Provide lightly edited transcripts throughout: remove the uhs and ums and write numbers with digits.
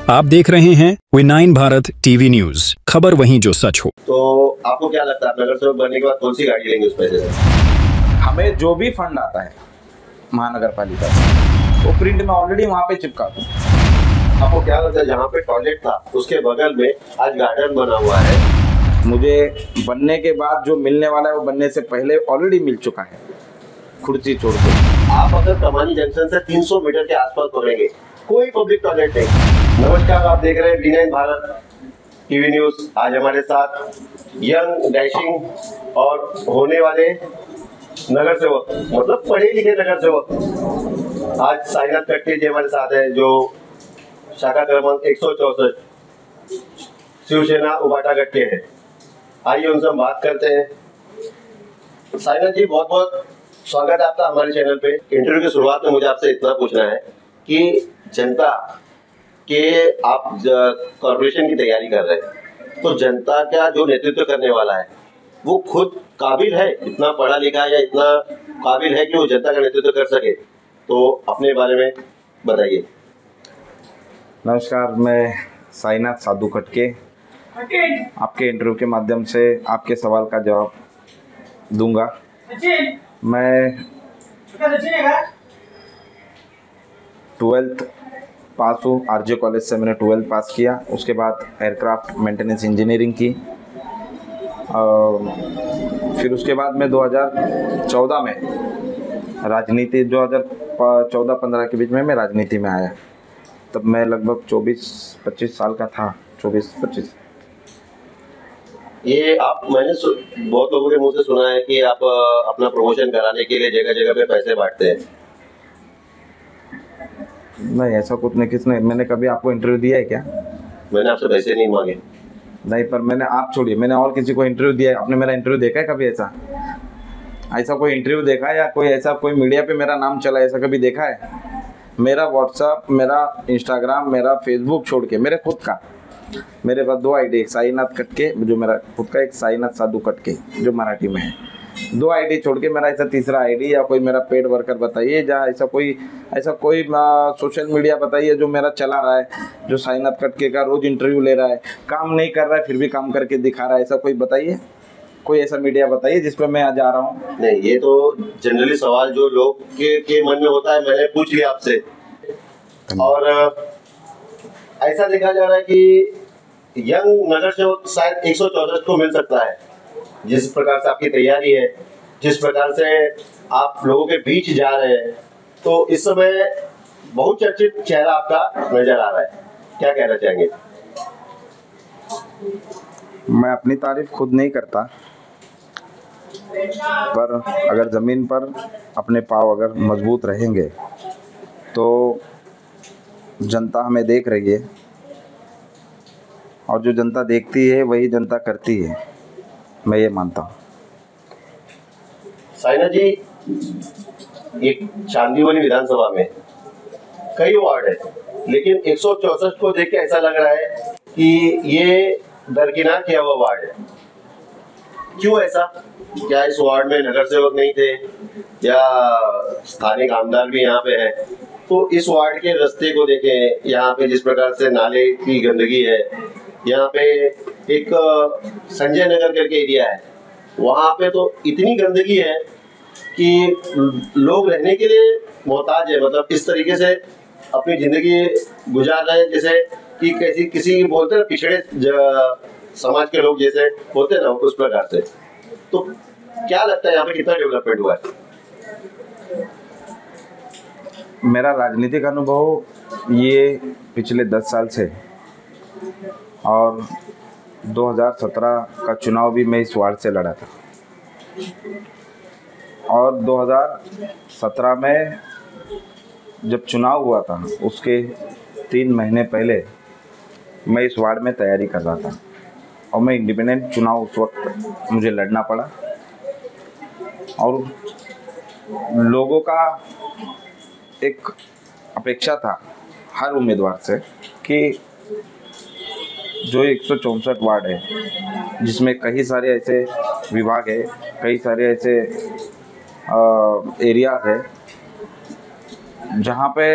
आप देख रहे हैं V9 भारत टीवी न्यूज, खबर वहीं जो सच हो। तो आपको क्या लगता है नगर सेवक बनने के बाद कौन सी गाड़ी लेंगे उस पैसे से? हमें जो भी फंड आता है महानगर पालिका से वो प्रिंट में ऑलरेडी वहाँ पे चिपका दूँ। आपको क्या लगता है जहाँ पे टॉयलेट था उसके बगल में आज गार्डन बना हुआ है? मुझे बनने के बाद जो मिलने वाला है वो बनने से पहले ऑलरेडी मिल चुका है, खुर्ची छोड़ के। आप अगर कमानी जंक्शन से 300 मीटर के आसपास पहुंचेंगे, कोई पब्लिक टॉयलेट नहीं। नमस्कार, आप देख रहे हैं V9 भारत टीवी न्यूज। आज हमारे साथ यंग, डैशिंग और होने वाले नगर सेवक, मतलब पढ़े लिखे नगर सेवक, आज साईनाथ कटके जी हमारे साथ है, जो शाखा क्रमांक 164 शिवसेना उबाटा कटके है। आइए उनसे हम बात करते हैं। साईनाथ जी, बहुत बहुत स्वागत है आपका हमारे चैनल पे। इंटरव्यू की शुरुआत में मुझे आपसे इतना पूछना है कि जनता के आप कॉर्पोरेशन की तैयारी कर रहे हैं, तो जनता का जो नेतृत्व करने वाला है वो खुद काबिल है, इतना पढ़ा लिखा है या इतना काबिल है कि वो जनता का नेतृत्व कर सके? तो अपने बारे में बताइए। नमस्कार, मैं साईनाथ साधु कटके आपके इंटरव्यू के माध्यम से आपके सवाल का जवाब दूंगा। मैं 12th पास हूँ, RJ कॉलेज से मैंने 12th पास किया। उसके बाद एयरक्राफ्ट मेंटेनेंस इंजीनियरिंग की। फिर उसके बाद मैं 2014 में राजनीति, 2014-15 के बीच में मैं राजनीति में आया। तब मैं लगभग 24-25 साल का था, 24-25। ये मैंने बहुत लोगों के मुंह से सुना है कि आप अपना प्रमोशन कराने के लिए जगह जगह पे पैसे बांटते हैं। नहीं, ऐसा कुछ नहीं। मैंने कभी आपको इंटरव्यू दिया है क्या? मैंने आपसे पैसे नहीं मांगे। नहीं, पर मैंने, आप छोड़िए, मैंने और किसी को इंटरव्यू दिया है? आपने मेरा इंटरव्यू देखा है कभी? ऐसा कोई इंटरव्यू देखा है या कोई मीडिया पे मेरा नाम चला, ऐसा कभी देखा है? मेरा व्हाट्सएप, मेरा इंस्टाग्राम, मेरा फेसबुक छोड़ के मेरे खुद का, मेरे पास 2 आईडी, एक साईनाथ कटके जो मेरा खुद का, एक साईनाथ साधु कटके जो मराठी में है। 2 आईडी छोड़ के मेरा ऐसा तीसरा आईडी या कोई मेरा पेड वर्कर बताइए, जहाँ ऐसा कोई सोशल मीडिया बताइए जो मेरा चला रहा है, जो साईनाथ कटके का रोज इंटरव्यू ले रहा है, काम नहीं कर रहा है फिर भी काम करके दिखा रहा है। ऐसा कोई बताइए, कोई ऐसा मीडिया बताइए जिस पर मैं आज आ रहा हूँ। नहीं, ये तो जनरली सवाल जो लोग के मन में होता है, मैंने पूछ लिया आपसे। और ऐसा देखा जा रहा है कि यंग नगर सेवक शायद 164 को मिल सकता है। जिस प्रकार से आपकी तैयारी है, जिस प्रकार से आप लोगों के बीच जा रहे हैं, तो इस समय बहुत चर्चित चेहरा आपका नजर आ रहा है। क्या कहना चाहेंगे? मैं अपनी तारीफ खुद नहीं करता, पर अगर ज़मीन पर अपने पाँव अगर मजबूत रहेंगे तो जनता हमें देख रही है, और जो जनता देखती है वही जनता करती है, मैं ये मानता हूँ। साईनाथ जी, एक चांदीवली विधानसभा में कई वार्ड है, लेकिन 164 को देख के ऐसा लग रहा है कि ये दरकिनार किया हुआ वार्ड है। क्यों ऐसा? क्या इस वार्ड में नगर सेवक नहीं थे या स्थानीय आमदार भी यहाँ पे है? तो इस वार्ड के रास्ते को देखें, यहाँ पे जिस प्रकार से नाले की गंदगी है, यहाँ पे एक संजय नगर करके एरिया है, वहाँ पे तो इतनी गंदगी है कि लोग रहने के लिए मोहताज है। मतलब इस तरीके से अपनी जिंदगी गुजार रहे हैं जैसे कि किसी बोलते हैं ना, पिछड़े समाज के लोग जैसे होते हैं ना, उस प्रकार से। तो क्या लगता है यहाँ पे कितना डेवलपमेंट हुआ है? मेरा राजनीतिक अनुभव ये पिछले 10 साल से, और 2017 का चुनाव भी मैं इस वार्ड से लड़ा था, और 2017 में जब चुनाव हुआ था उसके 3 महीने पहले मैं इस वार्ड में तैयारी कर रहा था, और मैं इंडिपेंडेंट चुनाव उस वक्त मुझे लड़ना पड़ा। और लोगों का एक अपेक्षा था हर उम्मीदवार से कि जो 164 वार्ड है, जिसमें कई सारे ऐसे विभाग है, कई सारे ऐसे एरिया है जहाँ पे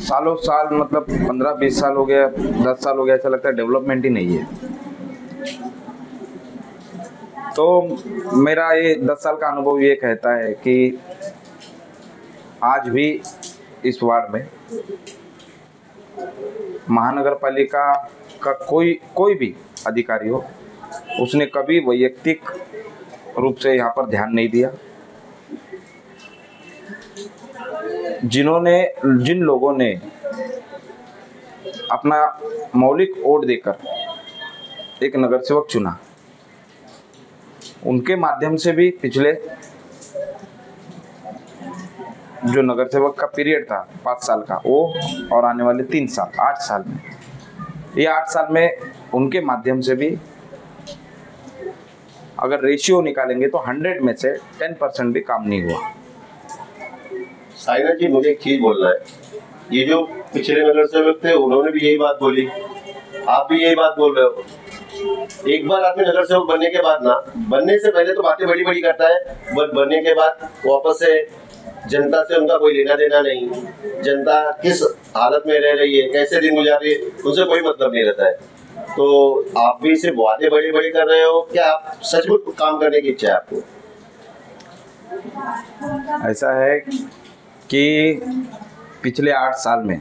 सालों साल मतलब 15-20 साल हो गया, 10 साल हो गया, ऐसा लगता है डेवलपमेंट ही नहीं है। तो मेरा ये 10 साल का अनुभव ये कहता है कि आज भी इस वार्ड में महानगर पालिका का कोई भी अधिकारी हो, उसने कभी वैयक्तिक रूप से यहाँ पर ध्यान नहीं दिया। जिन लोगों ने अपना मौलिक वोट देकर एक नगर सेवक चुना, उनके माध्यम से भी पिछले जो नगर सेवक का पीरियड था 5 साल का, वो और आने वाले 3 साल 8 साल में, ये 8 साल में उनके माध्यम से भी अगर रेशियो निकालेंगे तो 100 में से 10% भी काम नहीं हुआ। साइना जी, मुझे एक चीज बोलना है, ये जो पिछले नगर सेवक थे उन्होंने भी यही बात बोली, आप भी यही बात बोल रहे हो। एक बार आदमी नगर सेवक बनने के बाद ना, बनने से पहले तो बातें बड़ी बड़ी करता है, बट बनने के बाद वापस से जनता से उनका कोई लेना देना नहीं, जनता किस हालत में रह रही है, कैसे दिन गुजार रही है, उनसे कोई मतलब नहीं रहता है। तो आप भी सिर्फ बातें बड़ी बड़ी कर रहे हो, क्या आप सचमुच काम करने की इच्छा है आपको? ऐसा है कि पिछले 8 साल में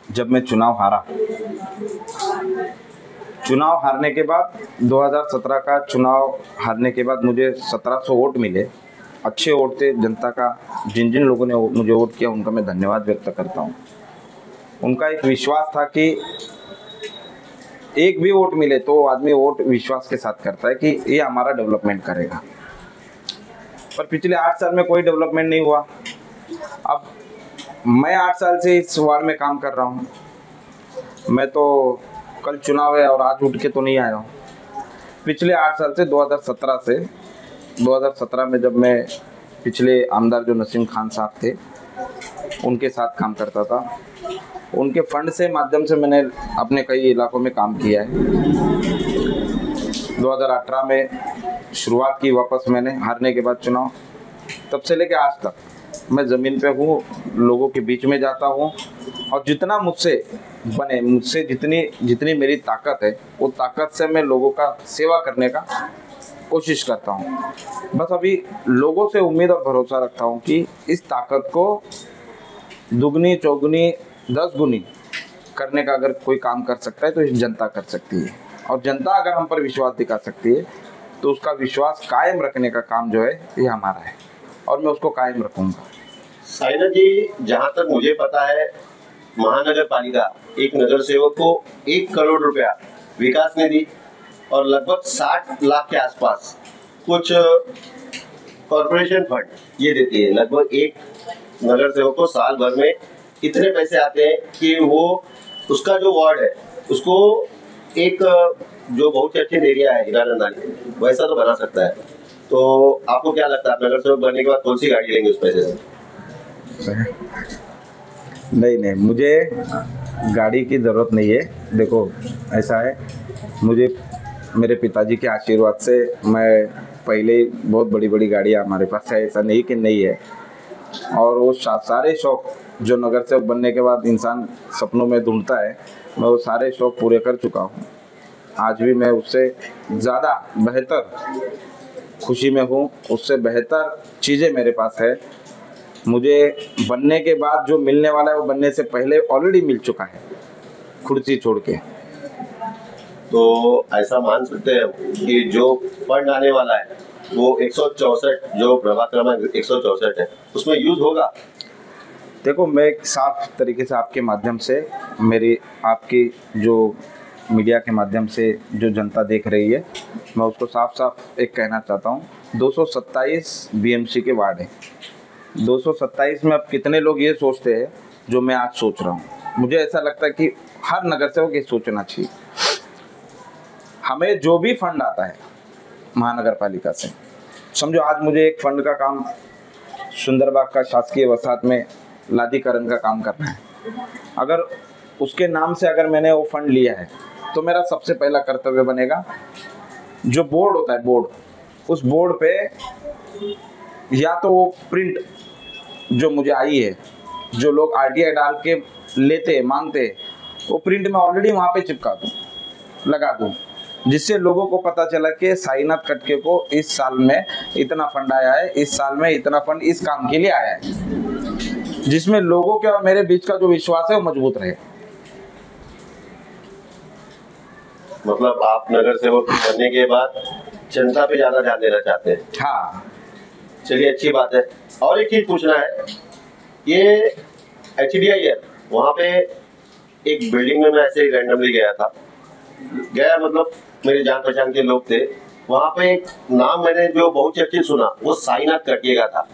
जब मैं चुनाव हारने के बाद 2017 का चुनाव हारने के बाद मुझे 1700 वोट मिले, अच्छे वोट थे जनता का। जिन लोगों ने मुझे वोट किया उनका मैं धन्यवाद व्यक्त करता हूँ। उनका एक विश्वास था कि एक भी वोट मिले तो आदमी वोट विश्वास के साथ करता है कि ये हमारा डेवलपमेंट करेगा। पर पिछले 8 साल में कोई डेवलपमेंट नहीं हुआ। अब मैं 8 साल से इस वार्ड में काम कर रहा हूँ। मैं तो कल चुनाव है और आज उठ के तो नहीं आया हूँ। पिछले 8 साल से 2017 में जब मैं पिछले आमदार जो नसीम खान साहब थे उनके साथ काम करता था, उनके फंड से माध्यम से मैंने अपने कई इलाकों में काम किया है। 2018 में शुरुआत की वापस मैंने हारने के बाद चुनाव, तब से लेके आज तक मैं ज़मीन पे हूँ, लोगों के बीच में जाता हूँ और जितना मुझसे जितनी मेरी ताकत है वो ताकत से मैं लोगों का सेवा करने का कोशिश करता हूँ। बस अभी लोगों से उम्मीद और भरोसा रखता हूँ कि इस ताकत को दुगनी चौगुनी 10 गुनी करने का अगर कोई काम कर सकता है तो जनता कर सकती है, और जनता अगर हम पर विश्वास दिखा सकती है तो उसका विश्वास कायम रखने का काम जो है ये हमारा है और मैं उसको कायम रखूँगा। साइना जी, जहाँ तक मुझे पता है महानगर पालिका एक नगर सेवक को 1 करोड़ रुपया विकास निधि और लगभग 60 लाख के आसपास कुछ कॉर्पोरेशन फंड ये देती है। लगभग एक नगर सेवक को साल भर में इतने पैसे आते हैं कि वो उसका जो वार्ड है उसको एक जो बहुत ही अच्छी एरिया है हीरानंदानी वैसा तो बना सकता है। तो आपको क्या लगता है, नगर सेवक बनने के बाद कौन सी गाड़ी लेंगे उस पैसे से? नहीं, मुझे गाड़ी की ज़रूरत नहीं है। देखो ऐसा है, मुझे मेरे पिताजी के आशीर्वाद से मैं पहले ही बहुत बड़ी बड़ी गाड़ियाँ हमारे पास है, ऐसा नहीं कि नहीं है। और वो सारे शौक जो नगर सेवक बनने के बाद इंसान सपनों में ढूंढता है, मैं वो सारे शौक पूरे कर चुका हूँ। आज भी मैं उससे ज़्यादा बेहतर खुशी में हूँ, उससे बेहतर चीज़ें मेरे पास है। मुझे बनने के बाद जो मिलने वाला है वो बनने से पहले ऑलरेडी मिल चुका है, कुर्सी छोड़ के। तो ऐसा मान सकते हैं कि जो फंड आने वाला है वो 164 जो प्रभाग क्रमांक 164 है उसमें यूज होगा। देखो, मैं एक साफ तरीके से आपके माध्यम से आपकी जो मीडिया के माध्यम से जो जनता देख रही है, मैं उसको साफ साफ एक कहना चाहता हूँ। 227 बीएमसी के वार्ड है। 227 में अब कितने लोग ये सोचते हैं जो मैं आज सोच रहा हूँ? मुझे ऐसा लगता है कि हर नगर सेवक ये सोचना चाहिए। हमें जो भी फंड आता है महानगर पालिका से, समझो आज मुझे एक फंड का काम सुंदरबाग का शासकीय वसाहत में लादीकरण का काम करना है, अगर उसके नाम से अगर मैंने वो फंड लिया है तो मेरा सबसे पहला कर्तव्य बनेगा, जो बोर्ड होता है बोर्ड, उस बोर्ड पे या तो वो प्रिंट जो मुझे आई है जो लोग RTI डाल के लेते मांगते, वो प्रिंट में ऑलरेडी वहाँ पे चिपका दूँ, लगा दूँ, जिससे लोगों को पता चला कि साईनाथ कटके को इस साल में इतना फंड आया है, इस साल में इतना फंड इस काम के लिए आया है, जिसमें लोगों के और मेरे बीच का जो विश्वास है वो मजबूत रहे। मतलब आप नगर सेवक बनने के बाद जनता पे ज्यादा ध्यान देना चाहते हैं। हाँ, चलिए अच्छी बात है। और एक चीज पूछना है, ये HDI है, वहाँ पे एक बिल्डिंग में मैं ऐसे ही रैंडमली गया मतलब मेरे जान पहचान के लोग थे वहाँ पे। एक नाम मैंने जो बहुत चर्चित सुना वो साईनाथ कटके का था।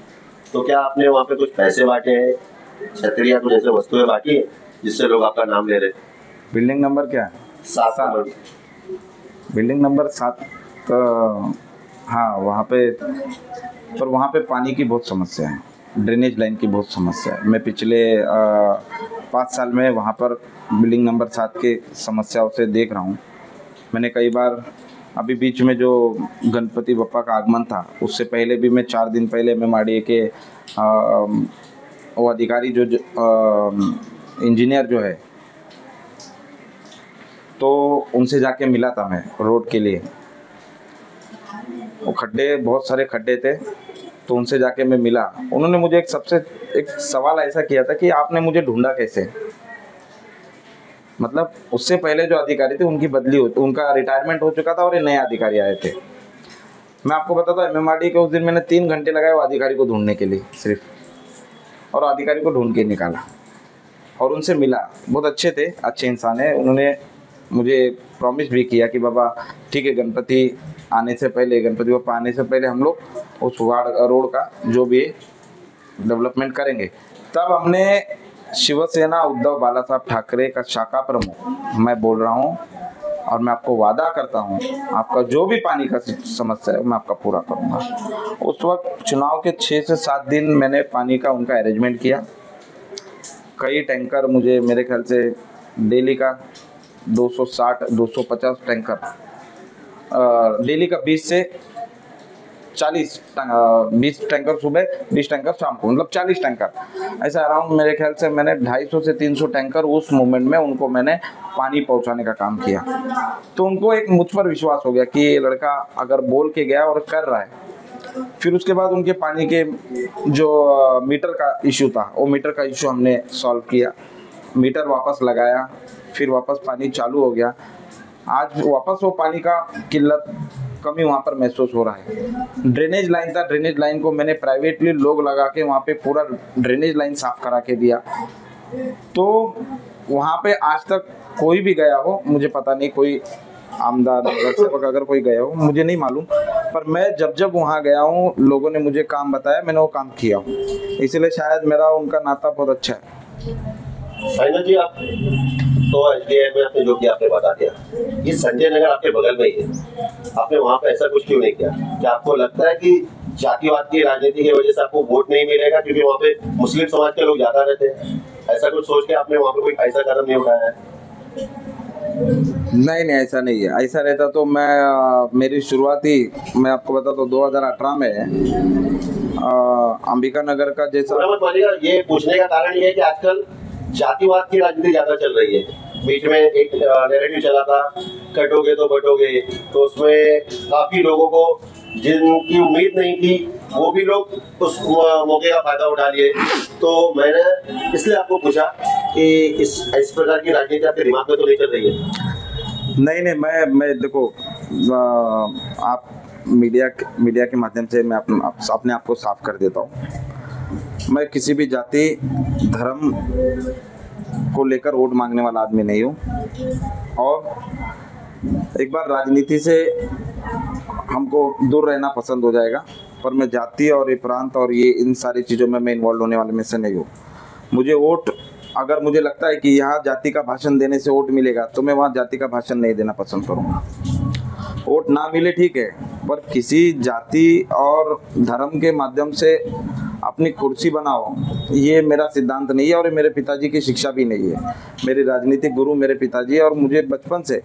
तो क्या आपने वहाँ पे कुछ पैसे बांटे हैं, छतरियाँ कुछ ऐसे वस्तुएं बांटी है जिससे लोग आपका नाम ले रहे? बिल्डिंग नंबर क्या है? 7 बिल्डिंग नंबर 7। हाँ, वहाँ पे, पर वहाँ पे पानी की बहुत समस्या है, ड्रेनेज लाइन की बहुत समस्या है। मैं पिछले 5 साल में वहाँ पर बिल्डिंग नंबर 7 के समस्याओं से देख रहा हूँ। मैंने कई बार, अभी बीच में जो गणपति बप्पा का आगमन था उससे पहले भी मैं 4 दिन पहले MMRDA के वो अधिकारी जो इंजीनियर जो है, तो उनसे जाके मिला था मैं रोड के लिए। वो खड्डे, बहुत सारे खड्डे थे, तो उनसे जाके मैं मिला। उन्होंने मुझे एक सवाल ऐसा किया था कि आपने मुझे ढूंढा कैसे? मतलब उससे पहले जो अधिकारी थे उनकी बदली उनका रिटायरमेंट हो चुका था और ये नए अधिकारी आए थे। मैं आपको बताता हूँ, MMRDA के उस दिन मैंने 3 घंटे लगाए वो अधिकारी को ढूंढने के लिए सिर्फ, और अधिकारी को ढूंढ के निकाला और उनसे मिला। बहुत अच्छे थे, अच्छे इंसान है। उन्होंने मुझे प्रॉमिस भी किया कि बाबा ठीक है, गणपति आने से पहले, गणपति बप्पा आने से पहले हम लोग उस रोड का जो भी डेवलपमेंट करेंगे। तब हमने शिवसेना उद्धव बाला साहब ठाकरे का शाखा प्रमुख मैं बोल रहा हूँ, और मैं आपको वादा करता हूँ आपका जो भी पानी का समस्या है मैं आपका पूरा करूँगा। उस वक्त चुनाव के 6 से 7 दिन मैंने पानी का उनका अरेंजमेंट किया। कई टैंकर, मुझे मेरे ख्याल से डेली का 260-250 टैंकर, डेली का 20 से 40 20 टैंकर सुबह, 20 टैंकर शाम को, मतलब 40 टैंकर ऐसा अराउंड। मेरे ख्याल से मैंने 250 से 300 टैंकर उस मोमेंट में उनको मैंने पानी पहुंचाने का काम किया। तो उनको एक मुझ पर विश्वास हो गया कि ये लड़का अगर बोल के गया और कर रहा है। फिर उसके बाद उनके पानी के जो मीटर का इशू था, वो मीटर का इशू हमने सॉल्व किया, मीटर वापस लगाया, फिर वापस पानी चालू हो गया। आज वापस वो पानी का किल्लत, कमी वहाँ पर महसूस हो रहा है। ड्रेनेज लाइन था, ड्रेनेज लाइन को मैंने प्राइवेटली लोग लगा के वहाँ पे पूरा ड्रेनेज लाइन साफ करा के दिया। तो वहाँ पे आज तक कोई भी गया हो, मुझे पता नहीं, कोई आमदार सेवक अगर कोई गया हो, मुझे नहीं मालूम, पर मैं जब वहाँ गया हूँ लोगों ने मुझे काम बताया, मैंने वो काम किया हूँ, इसलिए शायद मेरा उनका नाता बहुत अच्छा है। साईनाथ जी, आप तो HDI में आपने जो किया आपने बता दिया, ये संजय नगर आपके बगल में ही है, आपने वहाँ पे ऐसा कुछ क्यों नहीं किया? क्या आपको लगता है कि जातिवाद की राजनीति की वजह से आपको वोट नहीं मिलेगा क्योंकि वहाँ पे मुस्लिम समाज के लोग ज्यादा रहते हैं? ऐसा कुछ सोच के आपने वहाँ पे कोई ऐसा कदम नहीं उठाया है? नहीं, ऐसा नहीं है। ऐसा रहता तो मेरी शुरुआत ही, मैं आपको बता तो 2018 में अंबिका नगर का जैसा। मत मानिएगा, ये पूछने का कारण ये है कि आजकल जातिवाद की राजनीति ज्यादा चल रही है। बीच में एक नैरेटिव चला था, कटोगे तो बटोगे, तो उसमें काफी लोगों को जिनकी उम्मीद नहीं थी वो भी लोग उस मौके का फायदा उठा लिए। तो मैंने इसलिए आपको पूछा कि इस प्रकार की राजनीति आपके दिमाग में तो नहीं चल रही है? नहीं, मैं देखो, आप मीडिया के माध्यम से मैं अपने आप को साफ कर देता हूँ। मैं किसी भी जाति धर्म को लेकर वोट मांगने वाला आदमी नहीं हूँ, और एक बार राजनीति से हमको दूर रहना पसंद हो जाएगा, पर मैं जाति और ये प्रांत और ये इन सारी चीज़ों में मैं इन्वॉल्व होने वाले में से नहीं हूँ। मुझे वोट, अगर मुझे लगता है कि यहाँ जाति का भाषण देने से वोट मिलेगा तो मैं वहाँ जाति का भाषण नहीं देना पसंद करूँगा। वोट ना मिले ठीक है, पर किसी जाति और धर्म के माध्यम से अपनी कुर्सी बनाओ, ये मेरा सिद्धांत नहीं है, और ये मेरे पिताजी की शिक्षा भी नहीं है। मेरे राजनीतिक गुरु मेरे पिताजी है, और मुझे बचपन से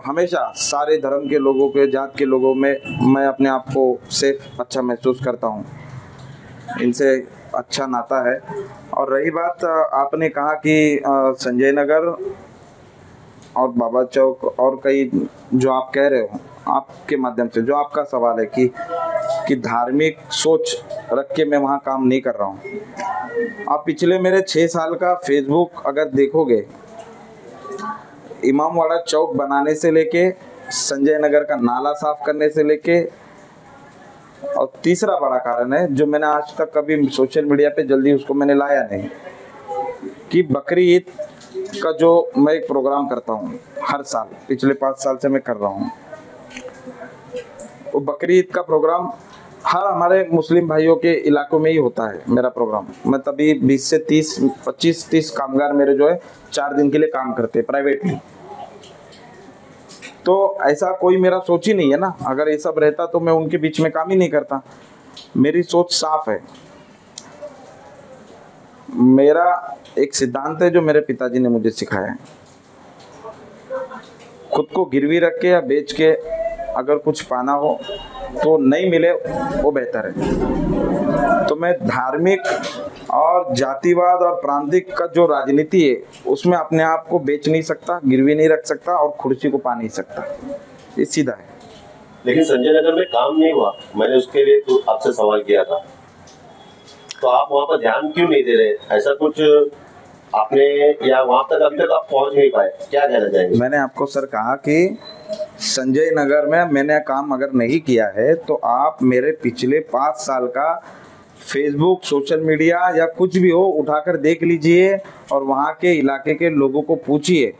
हमेशा सारे धर्म के लोगों के, जात के लोगों में मैं अपने आप को सेफ अच्छा महसूस करता हूँ। इनसे अच्छा नाता है। और रही बात आपने कहा कि संजय नगर और बाबा चौक और कई जो आप कह रहे हो, आपके माध्यम से जो आपका सवाल है कि धार्मिक सोच रख के मैं वहाँ काम नहीं कर रहा हूँ। आप पिछले मेरे 6 साल का फेसबुक अगर देखोगे, इमामवाड़ा चौक बनाने से लेके, संजय नगर का नाला साफ करने से लेके, और तीसरा बड़ा कारण है जो मैंने आज तक कभी सोशल मीडिया पे जल्दी उसको मैंने लाया नहीं, कि बकरी ईद का जो मैं एक प्रोग्राम करता हूँ हर साल, पिछले 5 साल से मैं कर रहा हूँ। वो बकरी ईद का प्रोग्राम हर हमारे मुस्लिम भाइयों के इलाकों में ही होता है मेरा प्रोग्राम। मैं तभी 20 से 25-30 कामगार मेरे जो है 4 दिन के लिए काम करते हैं प्राइवेटली। तो ऐसा कोई मेरा सोच ही नहीं है ना, अगर ये सब रहता तो मैं उनके बीच में काम ही नहीं करता। मेरी सोच साफ है। मेरा एक सिद्धांत है जो मेरे पिताजी ने मुझे सिखाया है, खुद को गिरवी रख के या बेच के अगर कुछ पाना हो तो नहीं मिले वो बेहतर है। तो मैं धार्मिक और जातिवाद और प्रांतिक का जो राजनीति है उसमें अपने आप को बेच नहीं सकता, गिरवी नहीं रख सकता और कुर्सी को पा नहीं सकता। ये सीधा है। लेकिन संजय नगर में काम नहीं हुआ, मैंने उसके लिए तो आपसे सवाल किया था, तो आप वहाँ पर ध्यान क्यों नहीं दे रहे? ऐसा कुछ आपने, या वहाँ तक अभी तक आप पहुँच नहीं पाए, क्या कहना चाहेंगे? मैंने आपको सर कहा कि संजय नगर में मैंने काम अगर नहीं किया है तो आप मेरे पिछले 5 साल का फेसबुक, सोशल मीडिया या कुछ भी हो उठाकर देख लीजिए और वहाँ के इलाके के लोगों को पूछिए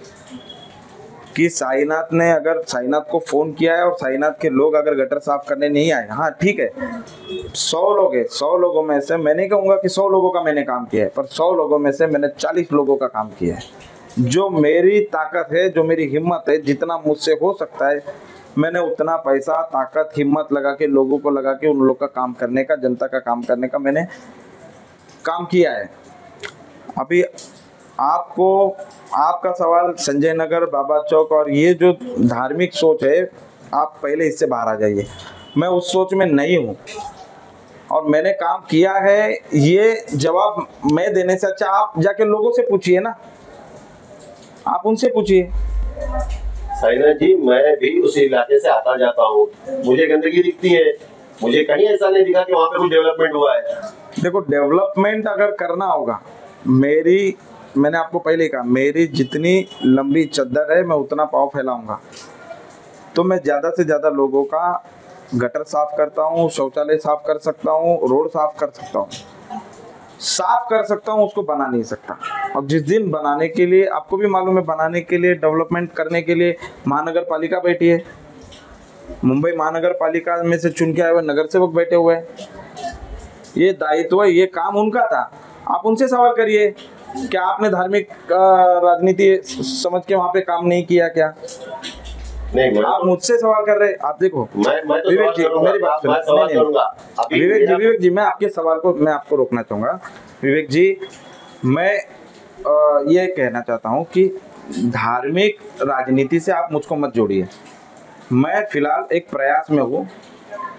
कि साईनाथ ने अगर साईनाथ को फ़ोन किया है और साईनाथ के लोग अगर गटर साफ करने नहीं आए, हाँ ठीक है 100 लोग है, 100 लोगों में से मैं नहीं कहूँगा कि 100 लोगों का मैंने काम किया है, पर 100 लोगों में से मैंने 40 लोगों का काम किया है। जो मेरी ताकत है, जो मेरी हिम्मत है, जितना मुझसे हो सकता है मैंने उतना पैसा, ताकत, हिम्मत लगा के लोगों को लगा के उन लोग का काम करने का, जनता का काम करने का मैंने काम किया है। अभी आपको आपका सवाल संजय नगर, बाबा चौक और ये जो धार्मिक सोच है, आप पहले इससे बाहर आ जाइए। मैं उस सोच में नहीं हूँ और मैंने काम किया है। ये जवाब मैं देने से अच्छा आप जाके लोगों से पूछिए ना, आप उनसे पूछिए। साईनाथ जी, मैं भी उस इलाके से आता जाता हूँ, मुझे गंदगी दिखती है, मुझे कहीं ऐसा नहीं दिखा कि वहाँ पे कुछ डेवलपमेंट हुआ है। देखो, डेवलपमेंट अगर करना होगा, मैंने आपको पहले ही कहा, मेरी जितनी लंबी चद्दर है मैं उतना पाँव फैलाऊंगा। तो मैं ज़्यादा से ज़्यादा लोगों का गटर साफ करता हूँ, शौचालय साफ कर सकता हूँ, रोड साफ कर सकता हूँ, साफ कर सकता हूँ, उसको बना नहीं सकता। और जिस दिन बनाने के लिए, आपको भी मालूम है, बनाने के लिए, डेवलपमेंट करने के लिए महानगर पालिका बैठी है, मुंबई महानगर पालिका में से चुन के आए हुए नगर सेवक बैठे हुए हैं। ये दायित्व है, ये काम उनका था। आप उनसे सवाल करिए, क्या आपने धार्मिक राजनीति समझ के वहाँ पे काम नहीं किया क्या? नहीं, आप मुझसे सवाल कर रहे। आप देखो, मैं तो विवेक जी मेरी बात सुनो। विवेक जी मैं आपके सवाल को मैं आपको रोकना चाहूँगा। विवेक जी, मैं ये कहना चाहता हूँ कि धार्मिक राजनीति से आप मुझको मत जोड़िए। मैं फिलहाल एक प्रयास में हूँ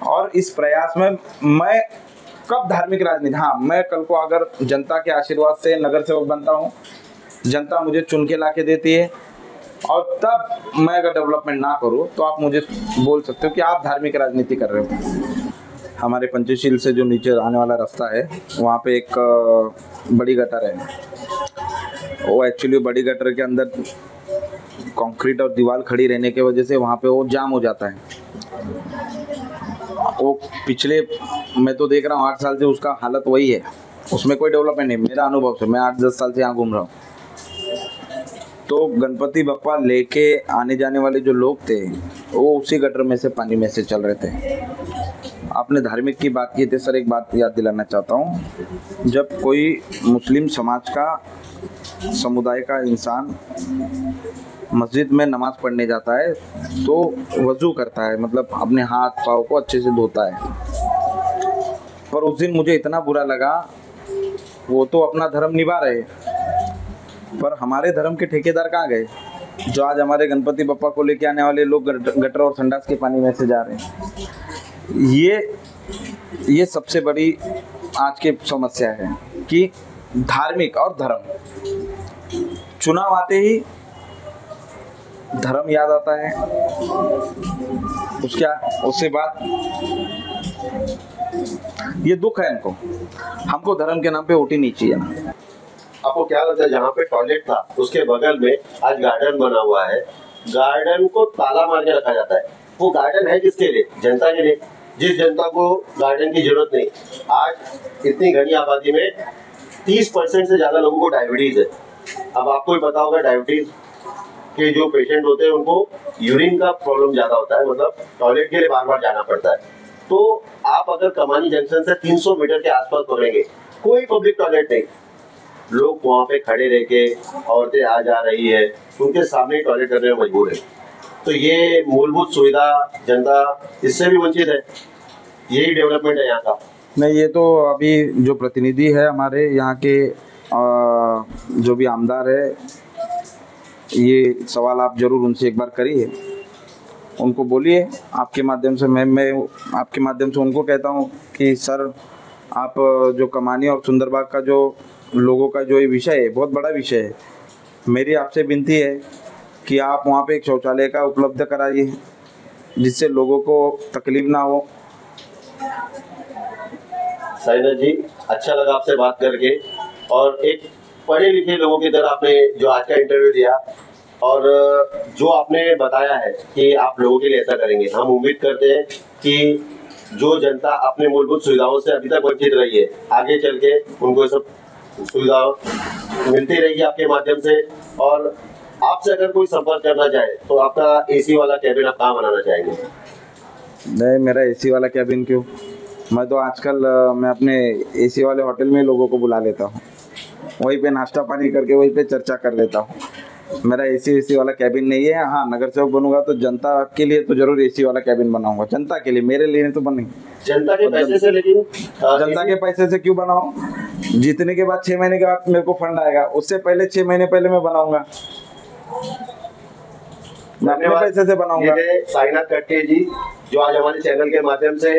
और इस प्रयास में मैं कब धार्मिक राजनीति, हाँ मैं कल को अगर जनता के आशीर्वाद से नगर सेवक बनता हूँ, जनता मुझे चुन के ला के देती है और तब मैं अगर डेवलपमेंट ना करूँ तो आप मुझे बोल सकते हो कि आप धार्मिक राजनीति कर रहे हो। हमारे पंचशील से जो नीचे आने वाला रास्ता है वहाँ पे एक बड़ी गटर है। वो एक्चुअली बड़ी गटर के अंदर कंक्रीट और दीवार खड़ी रहने की वजह से वहाँ पे वो जाम हो जाता है। वो पिछले, मैं तो देख रहा हूँ 8 साल से उसका हालत वही है, उसमें कोई डेवलपमेंट नहीं। मेरा अनुभव से, मैं 8-10 साल से यहाँ घूम रहा हूँ। तो गणपति बप्पा लेके आने जाने वाले जो लोग थे वो उसी गटर में से पानी में से चल रहे थे। आपने धार्मिक की बात की थी सर, एक बात याद दिलाना चाहता हूँ। जब कोई मुस्लिम समाज का, समुदाय का इंसान मस्जिद में नमाज पढ़ने जाता है तो वज़ू करता है, मतलब अपने हाथ पाँव को अच्छे से धोता है। पर उस दिन मुझे इतना बुरा लगा, वो तो अपना धर्म निभा रहे पर हमारे धर्म के ठेकेदार कहाँ गए, जो आज हमारे गणपति बप्पा को लेके आने वाले लोग गटर और संडास के पानी में से जा रहे हैं। ये सबसे बड़ी आज की समस्या है कि धार्मिक और धर्म, चुनाव आते ही धर्म याद आता है, उसके बाद ये दुख है इनको, हमको धर्म के नाम पे वोट ही नहीं चाहिए ना। आपको क्या लगता है जहाँ पे टॉयलेट था उसके बगल में आज गार्डन बना हुआ है, गार्डन को ताला मार के रखा जाता है, वो गार्डन है किसके लिए? जनता के लिए। जिस जनता को गार्डन की जरूरत नहीं, आज इतनी घनी आबादी में 30% से ज्यादा लोगों को डायबिटीज है। अब आपको भी पता होगा डायबिटीज के जो पेशेंट होते हैं उनको यूरिन का प्रॉब्लम ज्यादा होता है, मतलब टॉयलेट के लिए बार बार जाना पड़ता है। तो आप अगर कमानी जंक्शन से 300 मीटर के आसपास पकड़ेंगे, कोई पब्लिक टॉयलेट नहीं, लोग वहाँ पे खड़े रह के, औरतें आ जा रही है, उनके सामने टॉयलेट करने में मजबूर है। तो ये मूलभूत सुविधा जनता इससे भी वंचित है, यही डेवलपमेंट है यहाँ का। नहीं, ये तो अभी जो प्रतिनिधि है हमारे यहाँ के जो भी आमदार है, ये सवाल आप जरूर उनसे एक बार करिए, उनको बोलिए आपके माध्यम से। मैं आपके माध्यम से उनको कहता हूँ कि सर, आप जो कमानी और सुंदरबाग का जो लोगों का जो ये विषय है, बहुत बड़ा विषय है, मेरी आपसे विनती है कि आप वहाँ पे एक शौचालय का उपलब्ध कराइए जिससे लोगों को तकलीफ ना हो। साइना जी, अच्छा लगा आपसे बात करके, और एक पढ़े लिखे लोगों की तरह आपने जो आज का इंटरव्यू दिया और जो आपने बताया है कि आप लोगों के लिए ऐसा करेंगे, हम उम्मीद करते हैं कि जो जनता अपने मूलभूत सुविधाओं से अभी तक वंचित रही है, आगे चल के उनको सब सुविधा मिलती रहेगी आपके माध्यम से। और आपसे अगर कोई संपर्क करना चाहे तो आपका एसी वाला कैबिन आप कहाँ बनाना चाहेंगे? नहीं, मेरा एसी वाला कैबिन क्यों, मैं तो आजकल मैं अपने एसी वाले होटल में लोगों को बुला लेता हूँ, वहीं पे नाश्ता पानी करके वहीं पे चर्चा कर लेता हूँ। मेरा एसी वाला कैबिन नहीं है। हाँ, नगर सेवक बनूंगा तो जनता के लिए तो जरूर एसी वाला कैबिन बनाऊंगा, जनता के लिए, मेरे लिए तो बनेंगे जनता के पैसे से। लेकिन जनता के पैसे से क्यों बनाऊं? जीतने के बाद 6 महीने के बाद मेरे को फंड आएगा, उससे पहले 6 महीने पहले मैं बनाऊंगा, मैं अपने पैसे से बनाऊंगा। साइनाथ कटके जी, जो आज हमारे चैनल के माध्यम से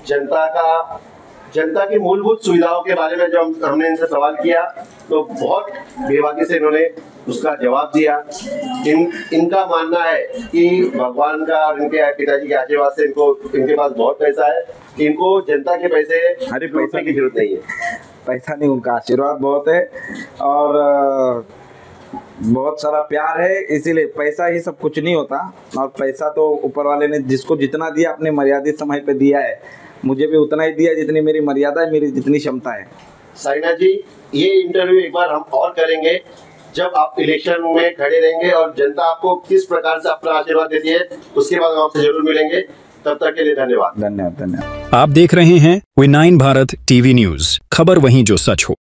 जनता की मूलभूत सुविधाओं के बारे में जो हमने इनसे सवाल किया, तो बहुत बेबाकी से इन्होंने उसका जवाब दिया। इनका मानना है कि भगवान का और इनके पिताजी के आशीर्वाद से इनके पास बहुत पैसा है, इनको जनता के पैसे पैसा की जरूरत नहीं है। पैसा नहीं, उनका आशीर्वाद बहुत है और बहुत सारा प्यार है, इसीलिए पैसा ही सब कुछ नहीं होता। और पैसा तो ऊपर वाले ने जिसको जितना दिया अपने मर्यादित समय पे दिया है, मुझे भी उतना ही दिया जितनी मेरी मर्यादा है, मेरी जितनी क्षमता है। साइनाथ जी, ये इंटरव्यू एक बार हम और करेंगे जब आप इलेक्शन में खड़े रहेंगे और जनता आपको किस प्रकार से अपना आशीर्वाद देती है, उसके बाद हम आपसे जरूर मिलेंगे। तब तक के लिए धन्यवाद। धन्यवाद। आप देख रहे हैं वी9 भारत टीवी न्यूज, खबर वहीं जो सच हो।